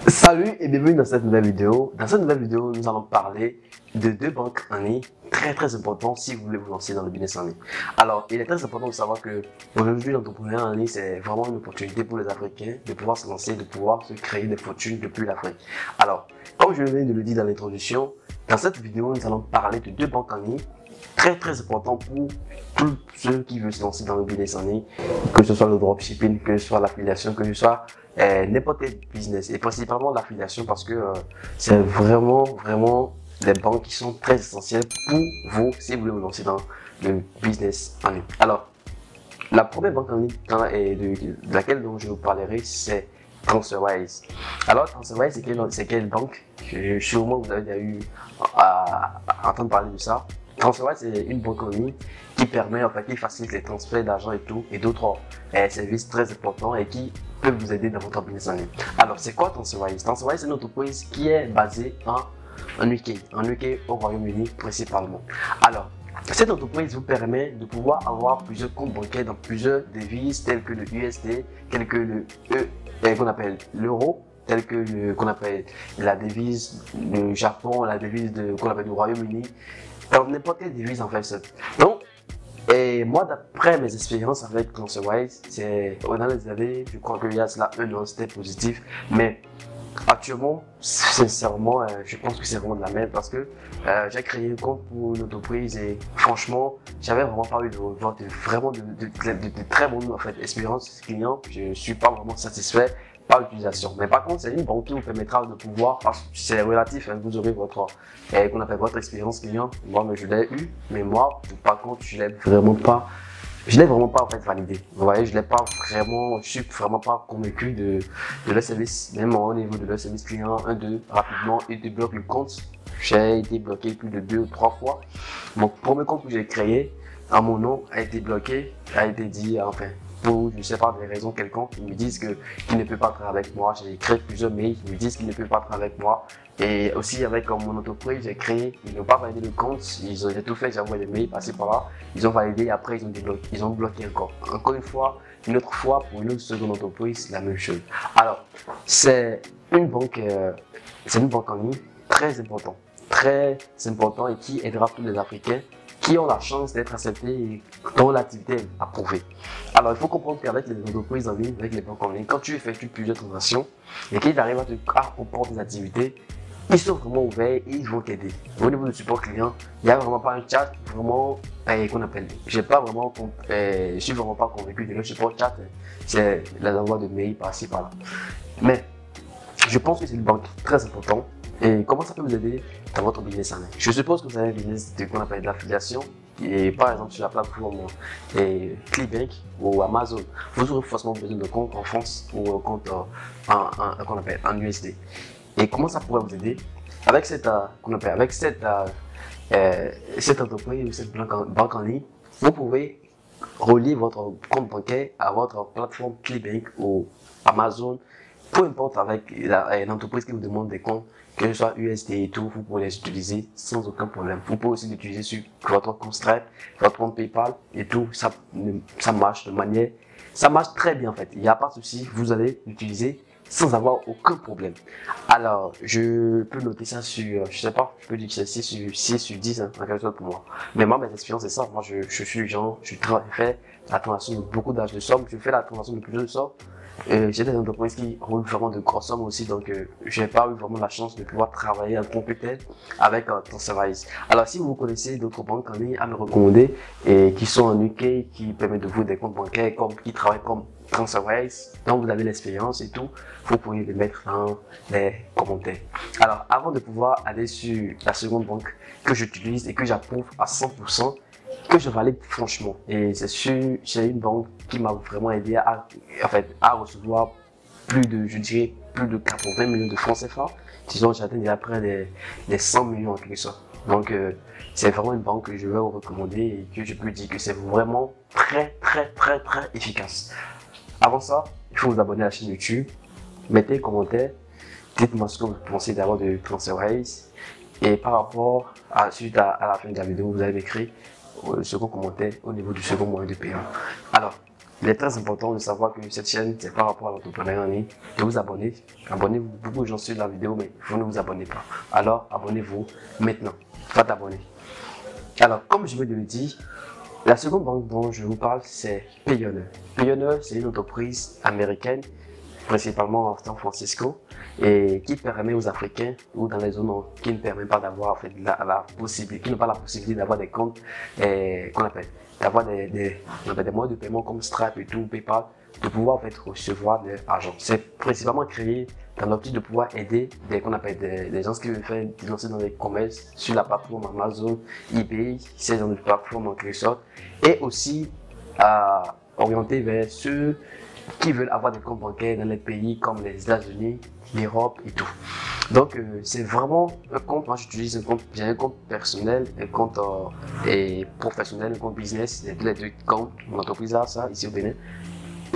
Salut et bienvenue dans cette nouvelle vidéo. Dans cette nouvelle vidéo, nous allons parler de deux banques en ligne très importantes si vous voulez vous lancer dans le business en ligne. Alors, il est très important de savoir que aujourd'hui, l'entrepreneuriat en ligne, c'est vraiment une opportunité pour les Africains de pouvoir se lancer, de pouvoir se créer des fortunes depuis l'Afrique. Alors, comme je viens de le dire dans l'introduction, dans cette vidéo, nous allons parler de deux banques en ligne très importantes pour tous ceux qui veulent se lancer dans le business en ligne, que ce soit le dropshipping, que ce soit l'affiliation, que ce soit n'importe quel business, et principalement l'affiliation parce que c'est vraiment des banques qui sont très essentielles pour vous si vous voulez vous lancer dans le business en ligne. Alors, la première banque en ligne de laquelle je vous parlerai, c'est TransferWise. Alors, TransferWise, c'est quelle banque? Sûrement vous avez déjà eu à entendre parler de ça. TransferWise, c'est une banque en ligne qui permet, qui facilite les transferts d'argent et tout, et d'autres services très importants et qui peuvent vous aider dans votre business en ligne. Alors, c'est quoi TransferWise? TransferWise, c'est une entreprise qui est basée en UK, au Royaume-Uni principalement. Alors, cette entreprise vous permet de pouvoir avoir plusieurs comptes bancaires dans plusieurs devises telles que le USD, telles que le qu'on appelle l'euro, telles que qu'on appelle la devise du Japon, la devise qu'on appelle du Royaume-Uni, dans n'importe quelle devise en fait. Donc, et moi, d'après mes expériences avec TransferWise, c'est dans les années, je crois qu'il y a cela un an, c'était positif, mais actuellement, sincèrement, je pense que c'est vraiment de la merde parce que j'ai créé un compte pour une entreprise et franchement, j'avais vraiment pas eu de très bonnes expériences clients. Je suis pas vraiment satisfait par l'utilisation. Mais par contre, c'est une banque qui vous permettra de pouvoir, parce que c'est relatif, hein, vous aurez qu'on appelle votre expérience client. Moi, je l'ai eu, mais moi, par contre, je l'ai vraiment pas en fait validé. Vous voyez, je suis vraiment pas convaincu de leur service, même au niveau de leur service client. Rapidement, ils débloquent le compte. J'ai été bloqué plus de 2 ou 3 fois. Mon premier compte que j'ai créé, à mon nom, a été bloqué, a été dit, enfin, pour, je sais pas, des raisons quelconques, ils me disent qu'ils ne peuvent pas travailler avec moi. J'ai créé plusieurs mails, ils me disent qu'ils ne peuvent pas travailler avec moi. Et aussi avec mon entreprise, j'ai créé, ils n'ont pas validé le compte, ils ont tout fait, j'ai envoyé des mails, passé par là, ils ont validé, après ils ont bloqué encore. Encore une autre fois, pour une autre seconde entreprise, la même chose. Alors, c'est une banque en ligne très important et qui aidera tous les Africains qui ont la chance d'être acceptés et dont l'activité est approuvée. Alors, il faut comprendre qu'avec les entreprises en ligne, avec les banques en ligne, quand tu effectues plusieurs transactions et qu'ils arrivent à comprendre tes activités, ils sont vraiment ouverts et ils vont t'aider. Au niveau du support client, il n'y a vraiment pas un chat vraiment qu'on appelle. Je suis vraiment pas convaincu de le support chat. C'est les envois de mails par-ci par-là. Mais je pense que c'est une banque très importante. Et comment ça peut vous aider dans votre business en ligne? Je suppose que vous avez un business qu'on appelle de l'affiliation. Et par exemple sur la plateforme Clickbank ou Amazon, vous aurez forcément besoin de compte en France ou un compte qu'on appelle en USD. Et comment ça pourrait vous aider avec cette entreprise ou cette banque en ligne? Vous pouvez relier votre compte bancaire à votre plateforme Clickbank ou Amazon, peu importe, avec l'entreprise qui vous demande des comptes, que ce soit USD et tout, vous pouvez les utiliser sans aucun problème. Vous pouvez aussi l'utiliser sur votre compte Stripe, votre compte PayPal et tout. Ça marche ça marche très bien en fait. Il n'y a pas de souci, vous allez l'utiliser sans avoir aucun problème. Alors, je peux noter ça sur, je sais pas, je peux dire que c'est 6 sur 10 hein, en quelque sorte pour moi. Mais moi, mes expériences, c'est ça. Moi, je suis genre, je fais la transaction de beaucoup d'âges de sommes, je fais la transaction de plusieurs sommes. J'ai des entreprises qui roulent vraiment de grosses sommes aussi, donc j'ai pas eu vraiment la chance de pouvoir travailler en compétence avec TransferWise. Alors si vous connaissez d'autres banques en ligne à me recommander et qui sont en UK, qui permettent de vous des comptes bancaires, qui travaillent comme TransferWise, donc vous avez l'expérience et tout, vous pouvez les mettre dans les commentaires. Alors avant de pouvoir aller sur la seconde banque que j'utilise et que j'approuve à 100%, que je valide franchement, et c'est une banque qui m'a vraiment aidé à recevoir je dirais plus de 80 millions de francs CFA. Disons, j'atteins déjà près des 100 millions en quelque sorte. Donc c'est vraiment une banque que je vais vous recommander et que je peux dire que c'est vraiment très efficace. Avant ça, il faut vous abonner à la chaîne YouTube, mettez un commentaire, dites-moi ce que vous pensez d'abord de TransferWise, et par rapport suite à la fin de la vidéo, vous avez écrit le second commentaire au niveau du second moyen de paiement. Alors, il est très important de savoir que cette chaîne, c'est par rapport à l'entrepreneuriat en ligne, de vous abonner. Abonnez-vous, beaucoup de gens suivent la vidéo, mais vous ne vous abonnez pas. Alors, abonnez-vous maintenant. Faites abonner. Alors, comme je vous l'ai dit, la seconde banque dont je vous parle, c'est Payoneer. Payoneer, c'est une entreprise américaine, principalement à San Francisco, et qui permet aux Africains ou dans les zones qui ne permettent pas d'avoir en fait, la possibilité, qui n'ont pas la possibilité d'avoir des comptes, qu'on appelle, d'avoir des moyens de paiement comme Stripe et tout, PayPal, de pouvoir en fait recevoir de l'argent. C'est principalement créé dans l'optique de pouvoir aider qu'on appelle des gens qui veulent faire des lancer dans les commerces sur la plateforme Amazon, eBay, ces genre de plateformes en quelque sorte, et aussi orienté vers ceux qui veulent avoir des comptes bancaires dans les pays comme les États-Unis, l'Europe et tout. Donc c'est vraiment un compte, moi j'utilise un compte, j'ai un compte personnel, un compte professionnel, un compte business, les deux comptes, mon entreprise a ça ici au Bénin.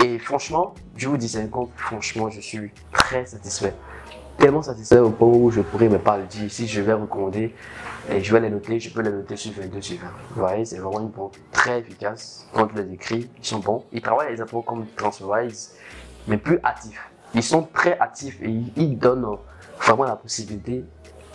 Et franchement, je vous dis c'est un compte, franchement je suis très satisfait. Tellement satisfait au point où je pourrais même pas le dire. Si je vais recommander et je vais les noter, je peux les noter sur 22 sur 20. Vous voyez, c'est vraiment une banque très efficace. Quand je les écris, ils sont bons. Ils travaillent les impôts comme TransferWise, mais plus actifs. Ils sont très actifs et ils donnent vraiment la possibilité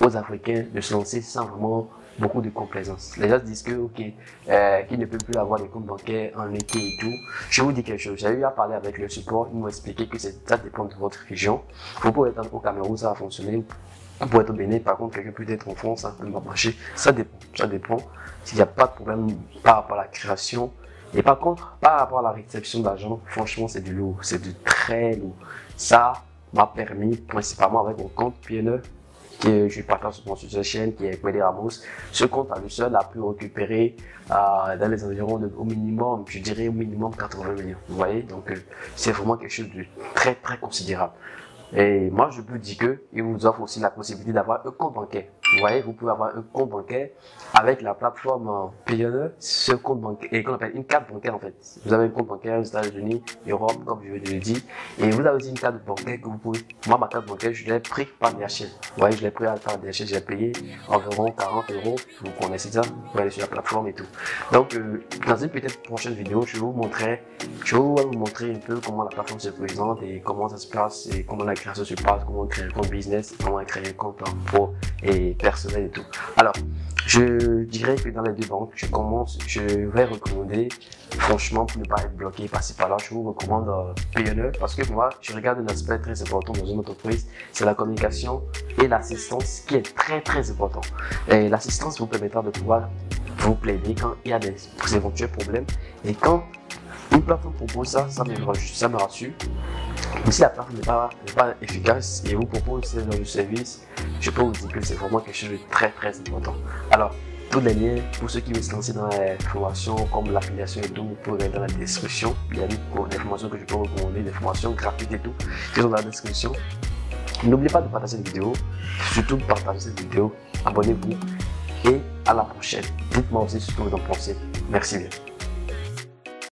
aux Africains de se lancer sans vraiment beaucoup de complaisance. Les gens se disent que, ok, qu'ils ne peuvent plus avoir des comptes bancaires en été et tout. Je vous dis quelque chose. J'ai eu à parler avec le support. Ils m'ont expliqué que ça dépend de votre région. Vous pouvez être au Cameroun, ça va fonctionner. Vous pouvez être au Bénin, par contre, quelqu'un peut être en France, ça ne peut pas marcher. Ça dépend. Ça dépend. S'il n'y a pas de problème par rapport à la création. Et par contre, par rapport à la réception d'argent, franchement, c'est du lourd. C'est du très lourd. Ça m'a permis, principalement avec mon compte Payoneer, que je partage sur cette chaîne qui est Kweli Ramos. Ce compte à lui seul a pu récupérer dans les environs au minimum, je dirais au minimum 80 millions. Vous voyez, donc c'est vraiment quelque chose de très très considérable. Et moi je peux dire que il vous offre aussi la possibilité d'avoir un compte bancaire. Vous voyez, vous pouvez avoir un compte bancaire avec la plateforme Payoneer, ce compte bancaire, et qu'on appelle une carte bancaire en fait. Vous avez un compte bancaire aux États-Unis, Europe, comme je l'ai dit, et vous avez aussi une carte bancaire que vous pouvez. Moi, ma carte bancaire, je l'ai pris par DHL. Vous voyez, je l'ai pris par DHL, j'ai payé environ 40 €. Vous connaissez ça, vous pouvez aller sur la plateforme et tout. Donc, dans une peut-être prochaine vidéo, je vais vous montrer un peu comment la plateforme se présente et comment ça se passe et comment la création se passe, comment créer un compte business, comment créer un compte pro et personnel et tout. Alors, je dirais que dans les deux banques, je vais recommander, franchement, pour ne pas être bloqué par-ci par-là, je vous recommande Payoneer parce que moi, je regarde un aspect très important dans une entreprise, c'est la communication et l'assistance qui est très très important. Et l'assistance vous permettra de pouvoir vous plaider quand il y a des éventuels problèmes et quand une plateforme propose ça, ça me rassure. Mais si la plateforme n'est pas efficace et vous propose ce genre de service, je peux vous dire que c'est vraiment quelque chose de très très important. Alors, tous les liens pour ceux qui veulent se lancer dans les formations comme l'affiliation et tout, vous pouvez aller dans la description. Il y a des formations que je peux recommander, des formations gratuites et tout, qui sont dans la description. N'oubliez pas de partager cette vidéo, surtout de partager cette vidéo, abonnez-vous et à la prochaine. Dites-moi aussi ce que vous en pensez. Merci bien.